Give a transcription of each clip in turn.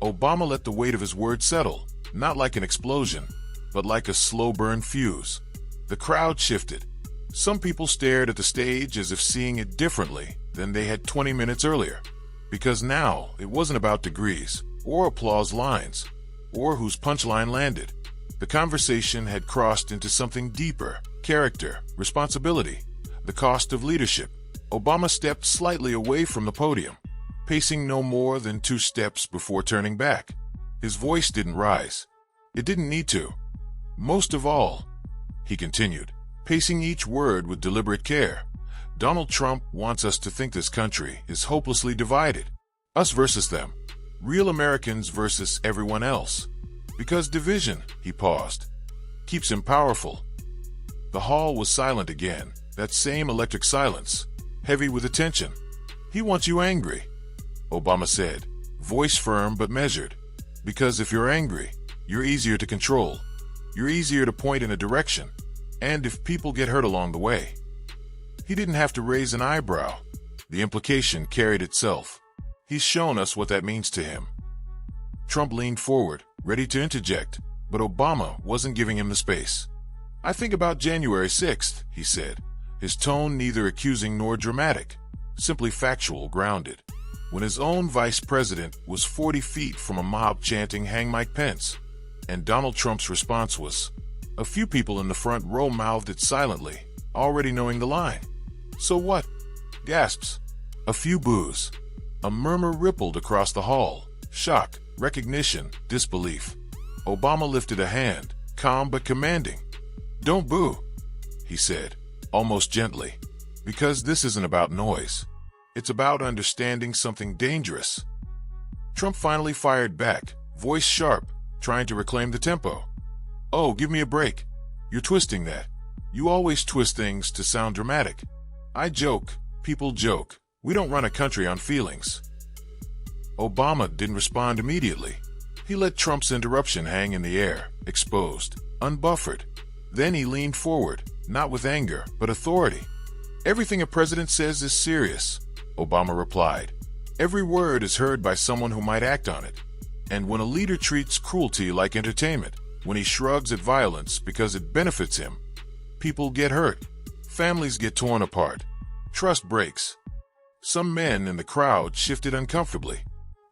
Obama let the weight of his words settle, not like an explosion, but like a slow-burn fuse. The crowd shifted. Some people stared at the stage as if seeing it differently than they had 20 minutes earlier. Because now, it wasn't about degrees, or applause lines, or whose punchline landed. The conversation had crossed into something deeper: character, responsibility, the cost of leadership. Obama stepped slightly away from the podium, pacing no more than 2 steps before turning back. His voice didn't rise. It didn't need to. Most of all, he continued, pacing each word with deliberate care, Donald Trump wants us to think this country is hopelessly divided. Us versus them. Real Americans versus everyone else. Because division, he paused, keeps him powerful. The hall was silent again, that same electric silence, heavy with attention. He wants you angry, Obama said, voice firm but measured. Because if you're angry, you're easier to control. You're easier to point in a direction. And if people get hurt along the way. He didn't have to raise an eyebrow. The implication carried itself. He's shown us what that means to him. Trump leaned forward, ready to interject, but Obama wasn't giving him the space. I think about January 6th, he said, his tone neither accusing nor dramatic, simply factual, grounded. When his own vice president was 40 feet from a mob chanting "Hang Mike Pence," and Donald Trump's response was, a few people in the front row mouthed it silently, already knowing the line. So what? Gasps. A few boos. A murmur rippled across the hall. Shock, recognition, disbelief. Obama lifted a hand, calm but commanding. Don't boo, he said, almost gently, because this isn't about noise. It's about understanding something dangerous. Trump finally fired back, voice sharp, trying to reclaim the tempo. Oh, give me a break. You're twisting that. You always twist things to sound dramatic. I joke, people joke. We don't run a country on feelings. Obama didn't respond immediately. He let Trump's interruption hang in the air, exposed, unbuffered. Then he leaned forward, not with anger, but authority. Everything a president says is serious, Obama replied. Every word is heard by someone who might act on it. And when a leader treats cruelty like entertainment, when he shrugs at violence because it benefits him, people get hurt. Families get torn apart. Trust breaks. Some men in the crowd shifted uncomfortably.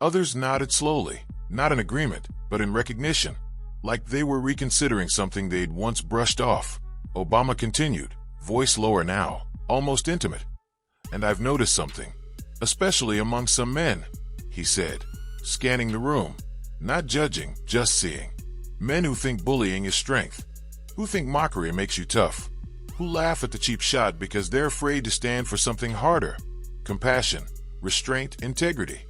Others nodded slowly, not in agreement, but in recognition, like they were reconsidering something they'd once brushed off. Obama continued, voice lower now, almost intimate. And I've noticed something, especially among some men, he said, scanning the room, not judging, just seeing. Men who think bullying is strength, who think mockery makes you tough, who laugh at the cheap shot because they're afraid to stand for something harder. Compassion, restraint, integrity.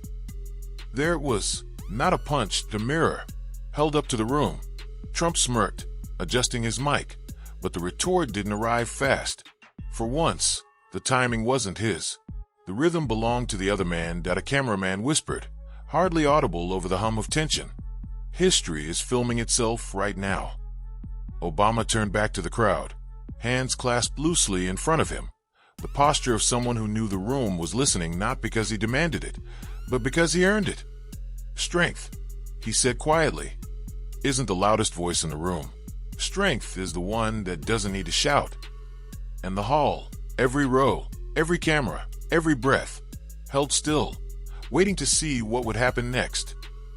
There it was, not a punch, the mirror, held up to the room. Trump smirked, adjusting his mic, but the retort didn't arrive fast. For once, the timing wasn't his. The rhythm belonged to the other man that a cameraman whispered, hardly audible over the hum of tension. History is filming itself right now. Obama turned back to the crowd, hands clasped loosely in front of him, the posture of someone who knew the room was listening not because he demanded it, but because he earned it. Strength, he said quietly, isn't the loudest voice in the room. Strength is the one that doesn't need to shout. And the hall, every row, every camera, every breath, held still, waiting to see what would happen next.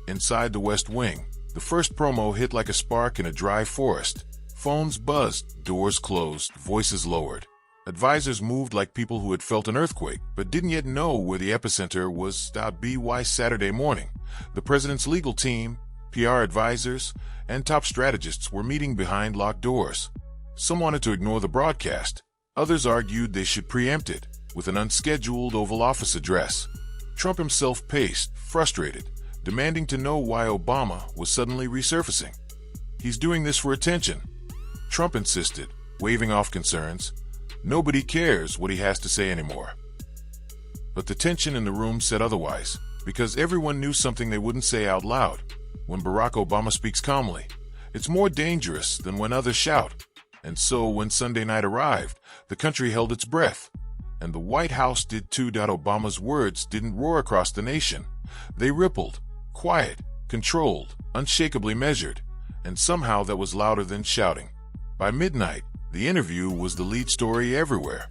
Inside the West Wing, the first promo hit like a spark in a dry forest. Phones buzzed, doors closed, voices lowered. Advisors moved like people who had felt an earthquake, but didn't yet know where the epicenter was. By Saturday morning, the president's legal team, PR advisors, and top strategists were meeting behind locked doors. Some wanted to ignore the broadcast. Others argued they should preempt it with an unscheduled Oval Office address. Trump himself paced, frustrated, demanding to know why Obama was suddenly resurfacing. He's doing this for attention, Trump insisted, waving off concerns. Nobody cares what he has to say anymore. But the tension in the room said otherwise, because everyone knew something they wouldn't say out loud. When Barack Obama speaks calmly, it's more dangerous than when others shout. And so when Sunday night arrived, the country held its breath. And the White House did too. Obama's words didn't roar across the nation. They rippled, quiet, controlled, unshakably measured, and somehow that was louder than shouting. By midnight, the interview was the lead story everywhere.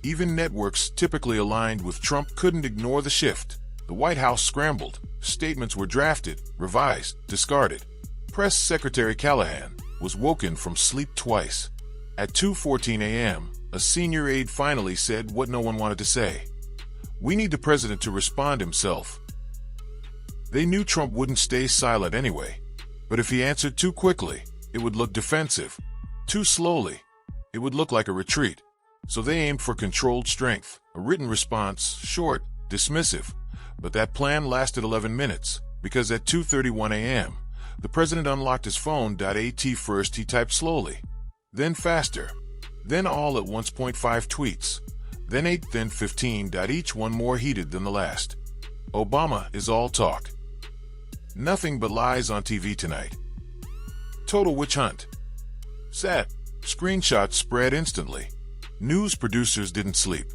Even networks typically aligned with Trump couldn't ignore the shift. The White House scrambled. Statements were drafted, revised, discarded. Press Secretary Callahan was woken from sleep twice. At 2:14 a.m., a senior aide finally said what no one wanted to say. "We need the president to respond himself." They knew Trump wouldn't stay silent anyway. But if he answered too quickly, it would look defensive. Too slowly, it would look like a retreat. So they aimed for controlled strength, a written response, short, dismissive. But that plan lasted 11 minutes, because at 2:31 a.m., the president unlocked his phone. First he typed slowly, then faster, then all at once. 5 tweets, then 8, then 15. Each one more heated than the last. Obama is all talk. Nothing but lies on TV tonight. Total witch hunt. Sad. Screenshots spread instantly. News producers didn't sleep.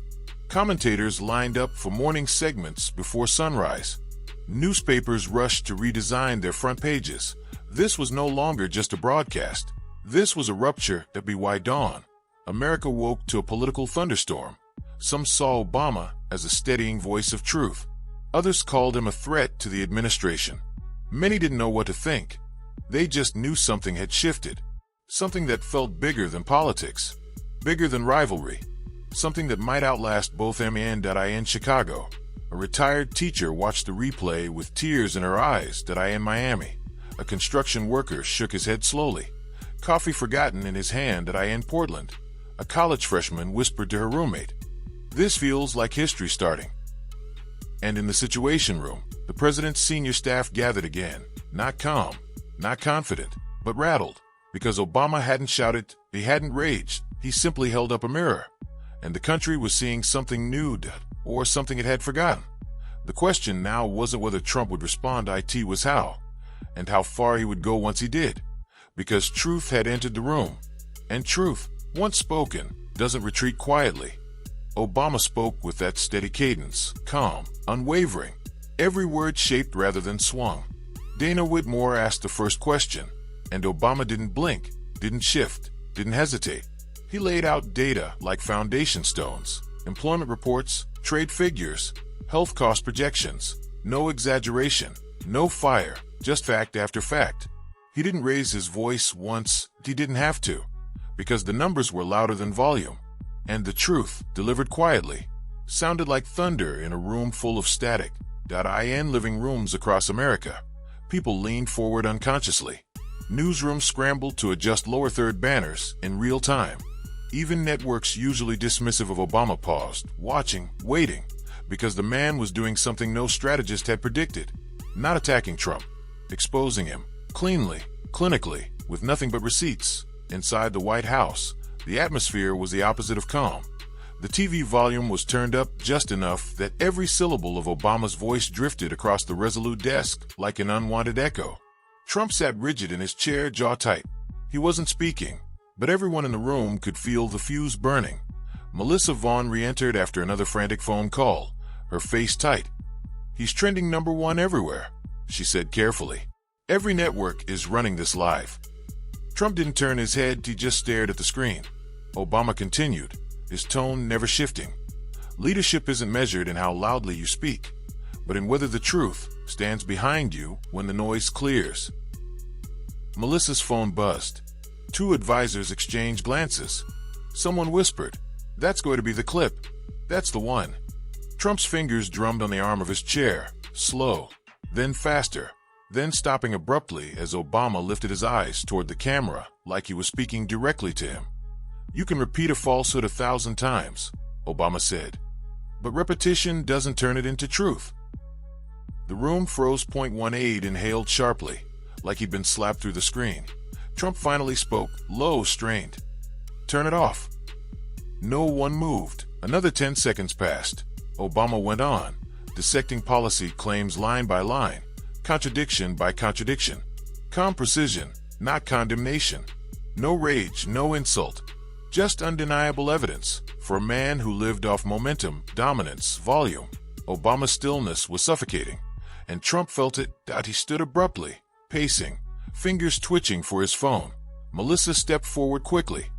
Commentators lined up for morning segments before sunrise. Newspapers rushed to redesign their front pages. This was no longer just a broadcast. This was a rupture at by dawn. America woke to a political thunderstorm. Some saw Obama as a steadying voice of truth. Others called him a threat to the administration. Many didn't know what to think. They just knew something had shifted. Something that felt bigger than politics, bigger than rivalry, something that might outlast both me and I in Chicago. A retired teacher watched the replay with tears in her eyes. I in Miami. A construction worker shook his head slowly, coffee forgotten in his hand. I in Portland. A college freshman whispered to her roommate, "This feels like history starting." And in the Situation Room, the president's senior staff gathered again, not calm, not confident, but rattled. Because Obama hadn't shouted, he hadn't raged, he simply held up a mirror. And the country was seeing something new, or something it had forgotten. The question now wasn't whether Trump would respond, it was how, and how far he would go once he did. Because truth had entered the room. And truth, once spoken, doesn't retreat quietly. Obama spoke with that steady cadence, calm, unwavering, every word shaped rather than swung. Dana Whitmore asked the first question. And Obama didn't blink, didn't shift, didn't hesitate. He laid out data like foundation stones, employment reports, trade figures, health cost projections. No exaggeration, no fire, just fact after fact. He didn't raise his voice once. He didn't have to, because the numbers were louder than volume. And the truth, delivered quietly, sounded like thunder in a room full of static. In living rooms across America, people leaned forward unconsciously. Newsrooms scrambled to adjust lower third banners in real time. Even networks usually dismissive of Obama paused, watching, waiting, because the man was doing something no strategist had predicted. Not attacking Trump, exposing him, cleanly, clinically, with nothing but receipts. Inside the White House, the atmosphere was the opposite of calm. The TV volume was turned up just enough that every syllable of Obama's voice drifted across the resolute desk like an unwanted echo. Trump sat rigid in his chair, jaw tight. He wasn't speaking, but everyone in the room could feel the fuse burning. Melissa Vaughn re-entered after another frantic phone call, her face tight. "He's trending #1 everywhere," she said carefully. "Every network is running this live." Trump didn't turn his head, he just stared at the screen. Obama continued, his tone never shifting. "Leadership isn't measured in how loudly you speak, but in whether the truth stands behind you when the noise clears." Melissa's phone buzzed. 2 advisors exchanged glances. Someone whispered, "That's going to be the clip. That's the one." Trump's fingers drummed on the arm of his chair, slow, then faster, then stopping abruptly as Obama lifted his eyes toward the camera like he was speaking directly to him. "You can repeat a falsehood 1,000 times," Obama said, "but repetition doesn't turn it into truth." The room froze. 18 inhaled sharply, like he'd been slapped through the screen. Trump finally spoke, low, strained. "Turn it off." No one moved. Another 10 seconds passed. Obama went on, dissecting policy claims line by line, contradiction by contradiction. Calm precision, not condemnation. No rage, no insult. Just undeniable evidence for a man who lived off momentum, dominance, volume. Obama's stillness was suffocating. and Trump felt it. He stood abruptly, pacing, fingers twitching for his phone. Melissa stepped forward quickly.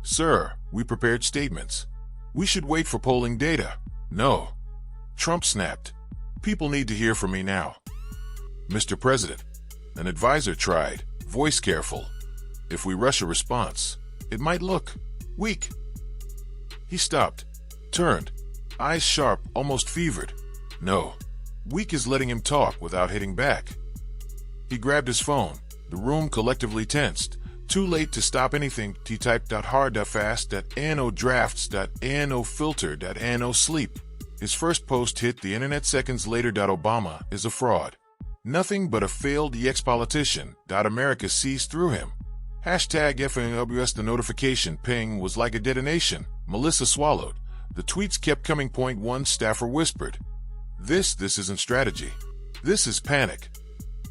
"Sir, we prepared statements. We should wait for polling data." "No." Trump snapped. "People need to hear from me now." "Mr. President," an advisor tried, voice careful. "If we rush a response, it might look weak." He stopped, turned, eyes sharp, almost fevered. "No. Weak is letting him talk without hitting back." He grabbed his phone. The room collectively tensed. Too late to stop anything. He typed .hard, .fast, .no drafts, .no filter, .no sleep. His first post hit the internet seconds later. "Obama is a fraud. Nothing but a failed ex-politician. America sees through him. Hashtag FNWS." The notification ping was like a detonation. Melissa swallowed. The tweets kept coming. One staffer whispered, This isn't strategy. This is panic."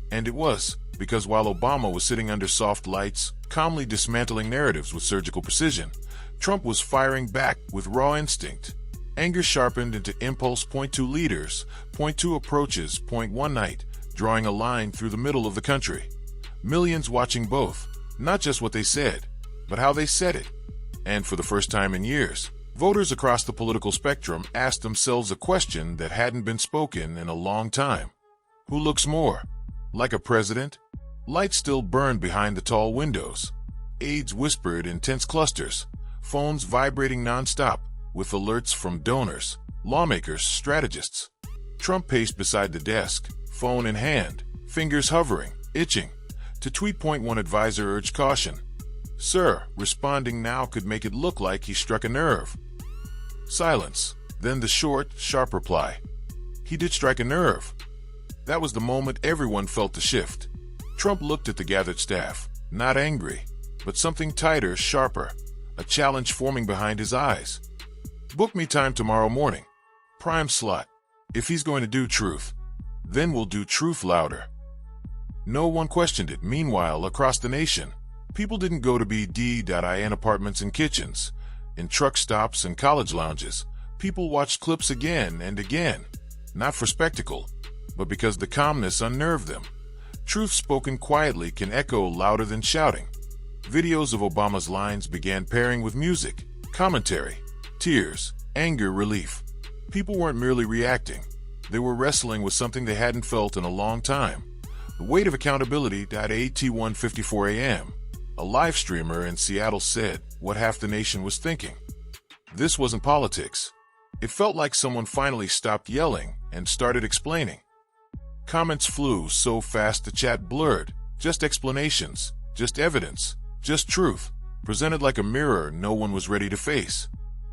And it was, because while Obama was sitting under soft lights, calmly dismantling narratives with surgical precision, Trump was firing back with raw instinct. Anger sharpened into impulse. 2 leaders, 2 approaches, 1 night, drawing a line through the middle of the country. Millions watching both, not just what they said, but how they said it. And for the first time in years, voters across the political spectrum asked themselves a question that hadn't been spoken in a long time. Who looks more like a president? Lights still burned behind the tall windows. Aides whispered in tense clusters, phones vibrating nonstop, with alerts from donors, lawmakers, strategists. Trump paced beside the desk, phone in hand, fingers hovering, itching. To tweet. One advisor urged caution. "Sir, responding now could make it look like he struck a nerve." Silence, then the short, sharp reply. "He did strike a nerve." That was the moment everyone felt the shift. Trump looked at the gathered staff, not angry, but something tighter, sharper, a challenge forming behind his eyes. "Book me time tomorrow morning. Prime slot. If he's going to do truth, then we'll do truth louder." No one questioned it. Meanwhile, across the nation, people didn't go to in apartments and kitchens, in truck stops and college lounges. People watched clips again and again, not for spectacle, but because the calmness unnerved them. Truth spoken quietly can echo louder than shouting. Videos of Obama's lines began pairing with music, commentary, tears, anger, relief. People weren't merely reacting. They were wrestling with something they hadn't felt in a long time. The weight of accountability. At 1:54 a.m., a live streamer in Seattle said what half the nation was thinking. This wasn't politics. It felt like someone finally stopped yelling and started explaining. Comments flew so fast the chat blurred. Just explanations, just evidence, just truth, presented like a mirror no one was ready to face.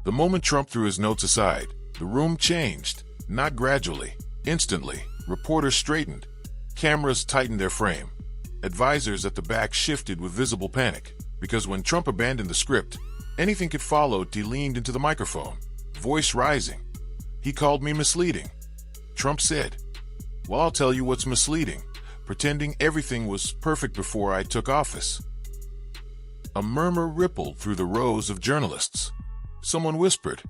The moment Trump threw his notes aside, the room changed, not gradually, instantly. Reporters straightened. Cameras tightened their frame. Advisors at the back shifted with visible panic, because when Trump abandoned the script, anything could follow. He leaned into the microphone, voice rising. "He called me misleading." Trump said, "Well, I'll tell you what's misleading. Pretending everything was perfect before I took office." A murmur rippled through the rows of journalists. Someone whispered,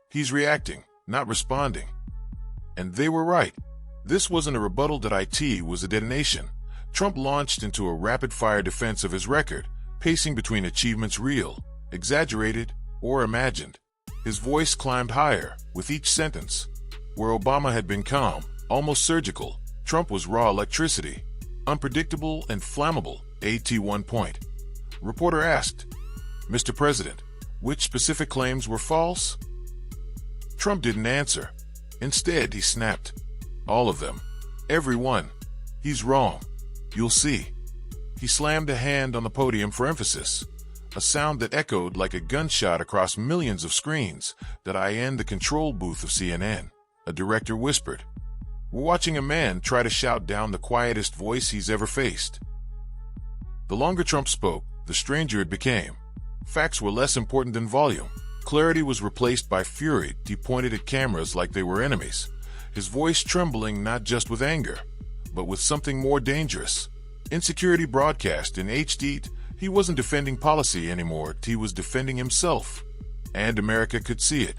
"He's reacting, not responding." And they were right. This wasn't a rebuttal. It was a detonation. Trump launched into a rapid-fire defense of his record, pacing between achievements real, exaggerated, or imagined. His voice climbed higher with each sentence. Where Obama had been calm, almost surgical, Trump was raw electricity, unpredictable and flammable. At one point, reporter asked, "Mr. President, which specific claims were false?" Trump didn't answer. Instead, he snapped, "All of them. Every one. He's wrong. You'll see." He slammed a hand on the podium for emphasis, a sound that echoed like a gunshot across millions of screens. In the control booth of CNN, a director whispered, "We're watching a man try to shout down the quietest voice he's ever faced." The longer Trump spoke, the stranger it became. Facts were less important than volume. Clarity was replaced by fury. He pointed at cameras like they were enemies, his voice trembling not just with anger, but with something more dangerous. Insecurity broadcast in HD. He wasn't defending policy anymore. He was defending himself. And America could see it.